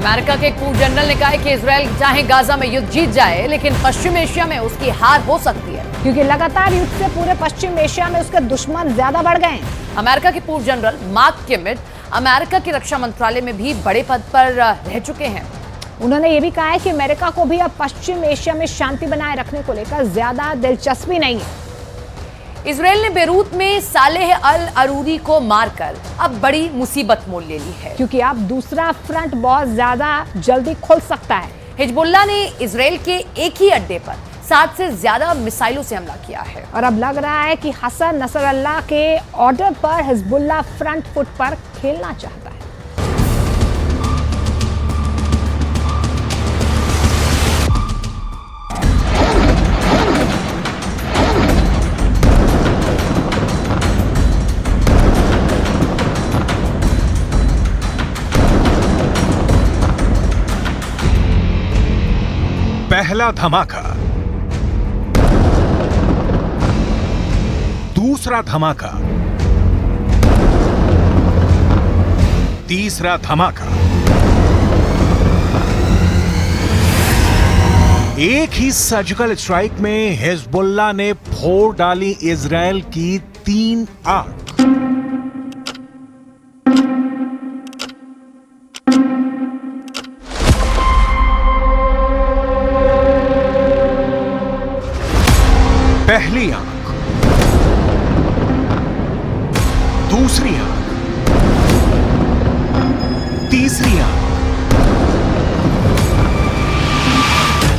America के पूर्व general ने कहा है कि इजराइल चाहे गाजा में युद्ध जीत जाए, लेकिन पश्चिम एशिया में उसकी हार हो सकती है, क्योंकि लगातार युद्ध से पूरे पश्चिम एशिया में उसके दुश्मन ज्यादा बढ़ गए हैं। अमेरिका के पूर्व जनरल मार्क किमिट अमेरिका के रक्षा मंत्रालय में भी बड़े पद पर रह चुके हैं। उन्होंने ये भी कहा है कि अमेरिका को भी अब पश्चिम एशिया में शांति बनाए रखने को लेकर ज्यादा दिलचस्पी नहीं है। इजराइल ने बेरूत में सालेह अल अरूरी को मारकर अब बड़ी मुसीबत मोल ले ली है, क्योंकि अब दूसरा फ्रंट बहुत ज्यादा जल्दी खुल सकता है। हिजबुल्लाह ने इजराइल के एक ही अड्डे पर 7 से ज्यादा मिसाइलों से हमला किया है और अब लग रहा है कि हसन नसरल्लाह के ऑर्डर पर हिजबुल्लाह फ्रंट फुट पर खेलना चाहता है। पहला धमाका, दूसरा धमाका, तीसरा धमाका। एक ही सर्जिकल स्ट्राइक में हिजबुल्लाह ने फोड़ डाली इजराइल की 3 आर्क। पहली आंख, दूसरी आंख, तीसरी आंख।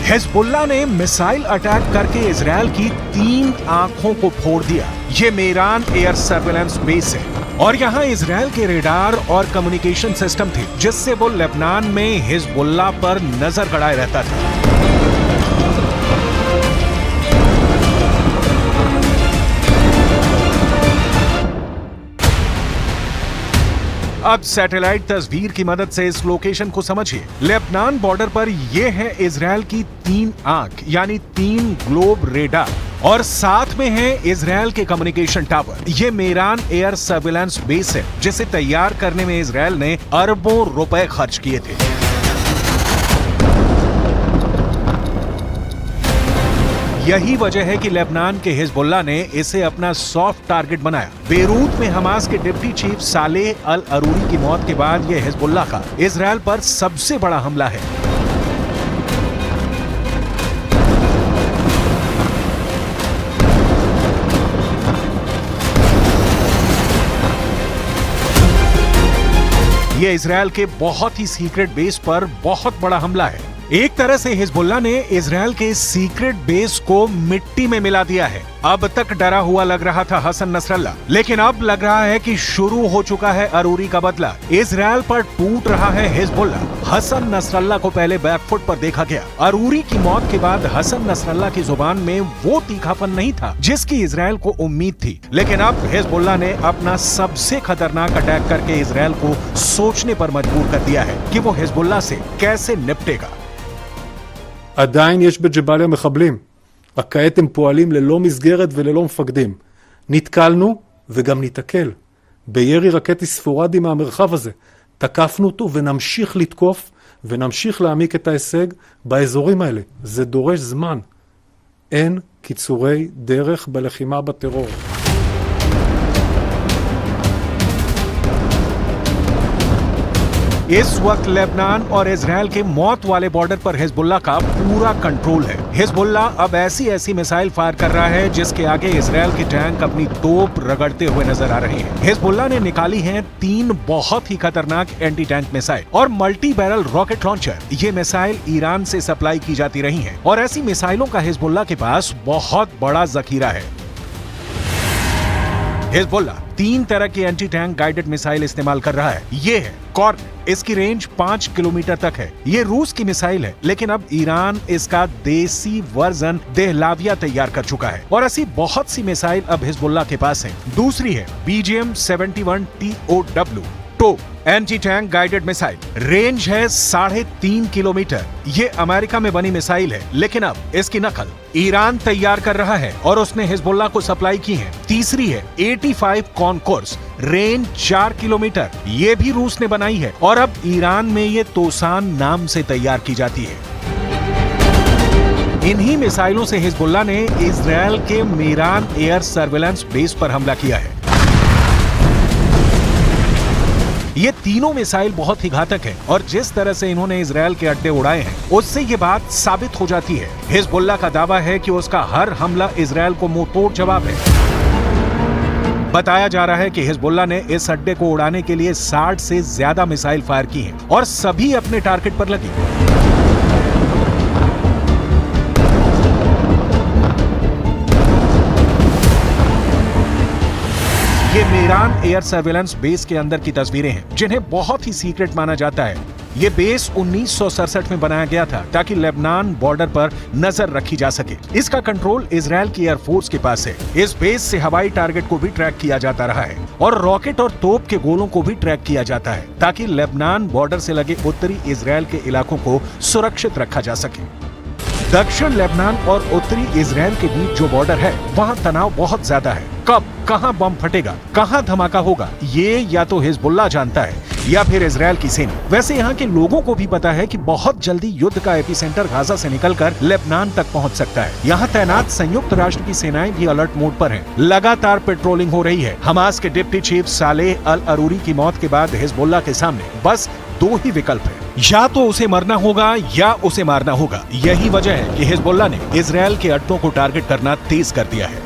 हिजबुल्लाह ने मिसाइल अटैक करके इजराइल की 3 आंखों को फोड़ दिया। ये मेरान एयर सर्वेलेंस बेस है और यहां इजराइल के रेडार और कम्युनिकेशन सिस्टम थे, जिससे वो लेबनान में हिजबुल्लाह पर नजर गड़ाए रहता था। अब सैटेलाइट तस्वीर की मदद से इस लोकेशन को समझिए। लेबनान बॉर्डर पर यह है इजराइल की 3 आंख, यानी 3 ग्लोब रेडार, और साथ में है इजराइल के कम्युनिकेशन टावर। ये मेरान एयर सर्विलांस बेस है, जिसे तैयार करने में इजराइल ने अरबों रुपए खर्च किए थे। यही वजह है कि लेबनान के हिजबुल्लाह ने इसे अपना सॉफ्ट टारगेट बनाया। बेरूत में हमास के डिप्टी चीफ सालेह अल अरूरी की मौत के बाद यह हिजबुल्लाह का इजराइल पर सबसे बड़ा हमला है। यह इजराइल के बहुत ही सीक्रेट बेस पर बहुत बड़ा हमला है। एक तरह से हिजबुल्लाह ने इजराइल के सीक्रेट बेस को मिट्टी में मिला दिया है। अब तक डरा हुआ लग रहा था हसन नसरल्लाह, लेकिन अब लग रहा है कि शुरू हो चुका है अरूरी का बदला। इजराइल पर टूट रहा है हिजबुल्लाह। हसन नसरल्लाह को पहले बैकफुट पर देखा गया। अरूरी की मौत के बाद हसन नसरल्लाह की जुबान में वो तीखापन नहीं था जिसकी इजराइल को उम्मीद थी, लेकिन अब हिजबुल्लाह ने अपना सबसे खतरनाक अटैक करके इजराइल को सोचने पर मजबूर कर दिया है कि वो हिजबुल्लाह से कैसे निपटेगा। עדיין יש בג'באליה מחבלים, רק כעת הם פועלים ללא מסגרת וללא מפקדים. נתקלנו וגם ניתקל בירי רקטי ספורדי מהמרחב הזה. תקפנו אותו ונמשיך לתקוף ונמשיך להעמיק את ההישג באזורים האלה. זה דורש זמן. אין קיצורי דרך בלחימה בטרור. इस वक्त लेबनान और इजराइल के मौत वाले बॉर्डर पर हिजबुल्लाह का पूरा कंट्रोल है। हिजबुल्लाह अब ऐसी मिसाइल फायर कर रहा है जिसके आगे इजराइल के टैंक अपनी तोप रगड़ते हुए नजर आ रहे हैं। हिजबुल्लाह ने निकाली हैं 3 बहुत ही खतरनाक एंटी टैंक मिसाइल और मल्टी बैरल रॉकेट लॉन्चर। ये मिसाइल ईरान से सप्लाई की जाती रही हैं और ऐसी मिसाइलों का हिजबुल्लाह के पास बहुत बड़ा जखीरा है। हिजबुल्लाह 3 तरह की एंटी टैंक गाइडेड मिसाइल इस्तेमाल कर रहा है। ये है कॉर्नेट, इसकी रेंज 5 किलोमीटर तक है। ये रूस की मिसाइल है, लेकिन अब ईरान इसका देसी वर्जन देहलाविया तैयार कर चुका है और ऐसी बहुत सी मिसाइल अब हिजबुल्लाह के पास है। दूसरी है BGM-71 TOW। टो anti tank guided missile, range है 3.5 किलोमीटर। ये अमेरिका में बनी मिसाइल है, लेकिन अब इसकी नकल ईरान तैयार कर रहा है और उसने हिजबुल्लाह को सप्लाई की है। तीसरी है 85 कॉनकोर्स, रेंज 4 किलोमीटर। ये भी रूस ने बनाई है और अब ईरान में ये तोसान नाम से तैयार की जाती है। इन्हीं मिसाइलों से हिजबुल्लाह ने इजरायल के मीरान एयर सर्विलांस बेस पर हमला किया है। ये तीनों मिसाइल बहुत ही घातक हैं और जिस तरह से इन्होंने इजरायल के अड्डे उड़ाए हैं, उससे ये बात साबित हो जाती है। हिजबुल्लाह का दावा है कि उसका हर हमला इजरायल को मुंहतोड़ जवाब है। बताया जा रहा है कि हिजबुल्लाह ने इस अड्डे को उड़ाने के लिए 60 से ज्यादा मिसाइल फायर की हैं और सभी अपने टारगेट पर लगी। ये मीरान एयर सर्विलांस बेस के अंदर की तस्वीरें हैं, जिन्हें बहुत ही सीक्रेट माना जाता है। ये बेस 1967 में बनाया गया था ताकि लेबनान बॉर्डर पर नजर रखी जा सके। इसका कंट्रोल इजरायल की एयरफोर्स के पास है। इस बेस से हवाई टारगेट को भी ट्रैक किया जाता रहा है और रॉकेट और तोप के गोलों को भी ट्रैक किया जाता है ताकि लेबनान बॉर्डर से लगे उत्तरी इजरायल के इलाकों को सुरक्षित रखा जा सके। दक्षिण लेबनान और उत्तरी इजरायल के बीच जो बॉर्डर है, वहाँ तनाव बहुत ज्यादा है। कब कहां बम फटेगा, कहां धमाका होगा, ये या तो हिजबुल्लाह जानता है या फिर इजरायल की सेना। वैसे यहाँ के लोगों को भी पता है कि बहुत जल्दी युद्ध का एपिसेंटर गाजा से निकलकर लेबनान तक पहुंच सकता है। यहाँ तैनात संयुक्त राष्ट्र की सेनाएं भी अलर्ट मोड पर हैं। लगातार पेट्रोलिंग हो रही है। हमास के डिप्टी चीफ सालेह अल अरूरी की मौत के बाद हिजबुल्लाह के सामने बस 2 ही विकल्प है, या तो उसे मरना होगा या उसे मारना होगा। यही वजह है कि हिजबुल्लाह ने इजरायल के अड्डों को टारगेट करना तेज कर दिया है।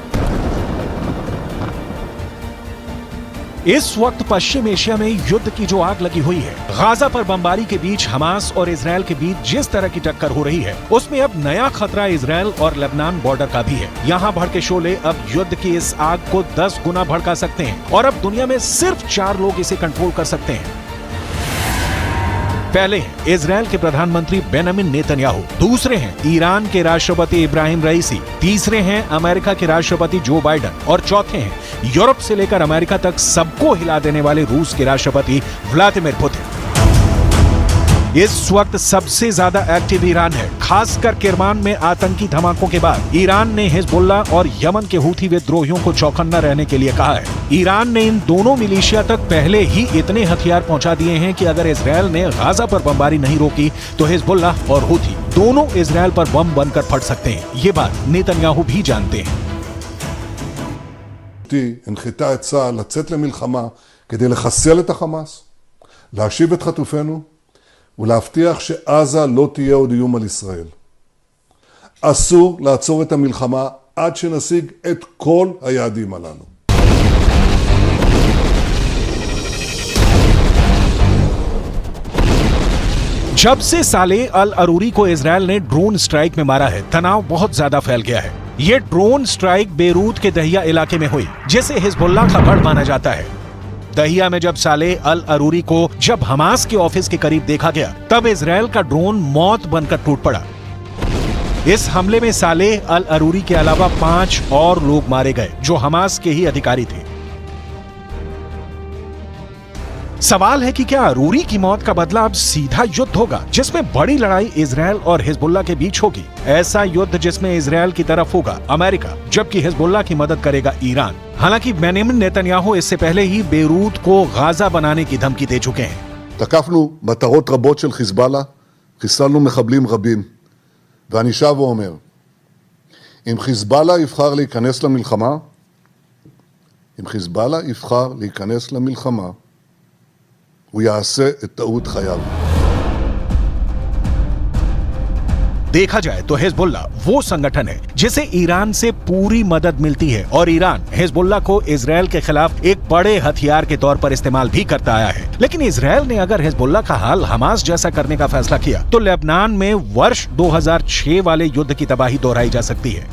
इस वक्त पश्चिम एशिया में युद्ध की जो आग लगी हुई है, गाजा पर बमबारी के बीच हमास और इजरायल के बीच जिस तरह की टक्कर हो रही है, उसमें अब नया खतरा इजरायल और लेबनान बॉर्डर का भी है। यहाँ भड़के शोले अब युद्ध की इस आग को 10 गुना भड़का सकते हैं और अब दुनिया में सिर्फ 4 लोग इसे कंट्रोल कर सकते हैं। पहले हैं इजरायल के प्रधानमंत्री बेंजामिन नेतन्याहू, दूसरे हैं ईरान के राष्ट्रपति इब्राहिम रईसी, तीसरे हैं अमेरिका के राष्ट्रपति जो बाइडेन और चौथे हैं यूरोप से लेकर अमेरिका तक सबको हिला देने वाले रूस के राष्ट्रपति व्लादिमीर पुतिन। इस वक्त सबसे ज्यादा एक्टिव ईरान है, खासकर किरमान में आतंकी धमाकों के बाद ईरान ने हिजबुल्लाह और यमन के हूथी विद्रोहियों को चौकन्ना रहने के लिए कहा है। ईरान ने इन दोनों मिलिशिया तक पहले ही इतने हथियार पहुंचा दिए हैं कि अगर इजरायल ने गाजा पर बमबारी नहीं रोकी तो हिजबुल्लाह और हूथी दोनों इजरायल पर बम बनकर फट सकते हैं। ये बात नेतन्याहू भी जानते हैं। הנחתה את צה"ל לצאת למלחמה כדי לחסל את החמאס, להשיב את חטופינו ולהבטיח שעזה לא תהיה עוד איום על ישראל. אסור לעצור את המלחמה עד שנשיג את כל היעדים הללו. जब से सालेह अल अरूरी को इजरायल ने ड्रोन स्ट्राइक में मारा है, तनाव बहुत ज्यादा फैल गया है। ये ड्रोन स्ट्राइक बेरूत के दहिया इलाके में हुई, जिसे हिजबुल्लाह का गढ़ माना जाता है। दहिया में जब सालेह अल अरूरी को जब हमास के ऑफिस के करीब देखा गया, तब इजरायल का ड्रोन मौत बनकर टूट पड़ा। इस हमले में सालेह अल अरूरी के अलावा 5 और लोग मारे गए जो हमास के ही अधिकारी थे। सवाल है कि क्या अरूरी की मौत का बदला अब सीधा युद्ध होगा, जिसमें बड़ी लड़ाई इजरायल और हिजबुल्लाह के बीच होगी। ऐसा युद्ध जिसमें इजरायल की तरफ होगा अमेरिका, जबकि हिजबुल्लाह की मदद करेगा ईरान। हालांकि बेंजामिन नेतन्याहू इससे पहले ही बेरूत को गाजा बनाने की धमकी दे चुके हैं। תקפנו מטרות רבות של חיזבאללה, חיסלנו מחבלים רבים, ואני שב ואומר, אם חיזבאללה יבחר להיכנס למלחמה, אם חיזבאללה יבחר להיכנס למלחמה, הוא יעשה את טעות חייו. देखा जाए तो हिजबुल्लाह वो संगठन है जिसे ईरान से पूरी मदद मिलती है और ईरान हिजबुल्लाह को इजरायल के खिलाफ एक बड़े हथियार के तौर पर इस्तेमाल भी करता आया है। लेकिन इजरायल ने अगर हिजबुल्लाह का हाल हमास जैसा करने का फैसला किया तो लेबनान में वर्ष 2006 वाले युद्ध की तबाही दोहराई जा सकती है।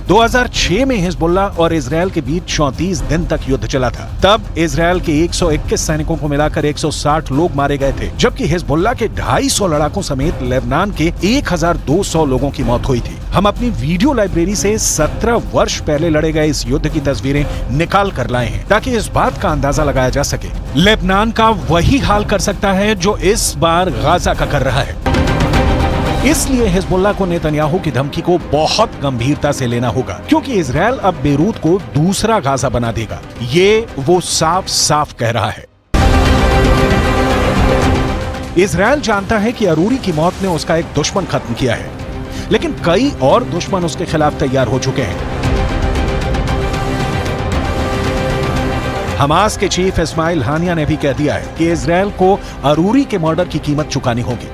2006 में हिजबुल्लाह और इजरायल के बीच 34 दिन तक युद्ध चला था। तब इजरायल के 121 सैनिकों को मिलाकर 160 लोग मारे गए थे, जबकि हिजबुल्लाह के 250 लड़ाकों समेत लेबनान के 1200 लोगों की मौत हुई थी। हम अपनी वीडियो लाइब्रेरी से 17 वर्ष पहले लड़े गए इस युद्ध की तस्वीरें निकाल कर लाए हैं ताकि इस बात का अंदाजा लगाया जा सके। लेबनान का वही हाल कर सकता है जो इस बार गाजा का कर रहा है। इसलिए हिजबुल्लाह को नेतन्याहू की धमकी को बहुत गंभीरता से लेना होगा, क्योंकि इजरायल अब बेरूत को दूसरा गाजा बना देगा। ये वो साफ साफ कह रहा है। इजरायल जानता है कि अरूरी की मौत ने उसका एक दुश्मन खत्म किया है, लेकिन कई और दुश्मन उसके खिलाफ तैयार हो चुके हैं। हमास के चीफ इस्माइल हानिया ने भी कह दिया है कि इजरायल को अरूरी के मर्डर की कीमत चुकानी होगी।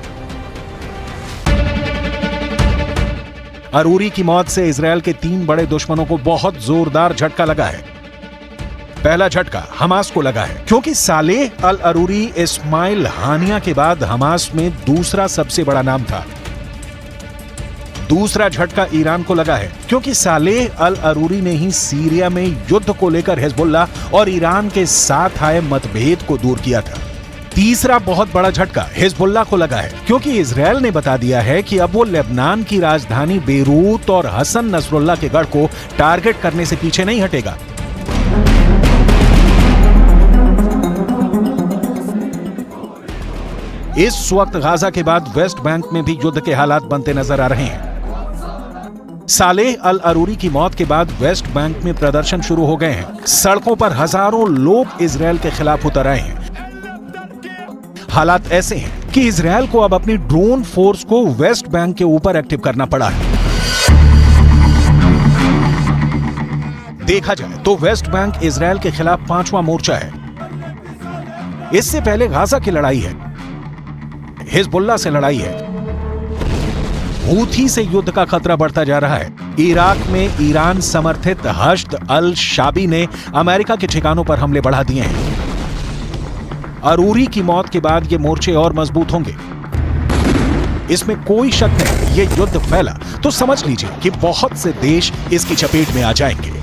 अरूरी की मौत से इजरायल के 3 बड़े दुश्मनों को बहुत जोरदार झटका लगा है। पहला झटका हमास को लगा है, क्योंकि सालेह अल अरूरी इस्माइल हानिया के बाद हमास में दूसरा सबसे बड़ा नाम था। दूसरा झटका ईरान को लगा है, क्योंकि सालेह अल अरूरी ने ही सीरिया में युद्ध को लेकर हिजबुल्लाह और ईरान के साथ आए मतभेद को दूर किया था। तीसरा बहुत बड़ा झटका हिजबुल्लाह को लगा है, क्योंकि इजरायल ने बता दिया है कि अब वो लेबनान की राजधानी बेरूत और हसन नसरुल्लाह के गढ़ को टारगेट करने से पीछे नहीं हटेगा। इस वक्त गाजा के बाद वेस्ट बैंक में भी युद्ध के हालात बनते नजर आ रहे हैं। सालेह अल अरूरी की मौत के बाद वेस्ट बैंक में प्रदर्शन शुरू हो गए हैं। सड़कों पर हजारों लोग इजरायल के खिलाफ उतर आए हैं। हालात ऐसे हैं कि इजरायल को अब अपनी ड्रोन फोर्स को वेस्ट बैंक के ऊपर एक्टिव करना पड़ा है। देखा जाए तो वेस्ट बैंक इजरायल के खिलाफ 5वां मोर्चा है। इससे पहले गाजा की लड़ाई है, हिजबुल्लाह से लड़ाई है, हूथी से युद्ध का खतरा बढ़ता जा रहा है। इराक में ईरान समर्थित हश्द अल शाबी ने अमेरिका के ठिकानों पर हमले बढ़ा दिए हैं। अरूरी की मौत के बाद ये मोर्चे और मजबूत होंगे, इसमें कोई शक नहीं। ये युद्ध फैला तो समझ लीजिए कि बहुत से देश इसकी चपेट में आ जाएंगे।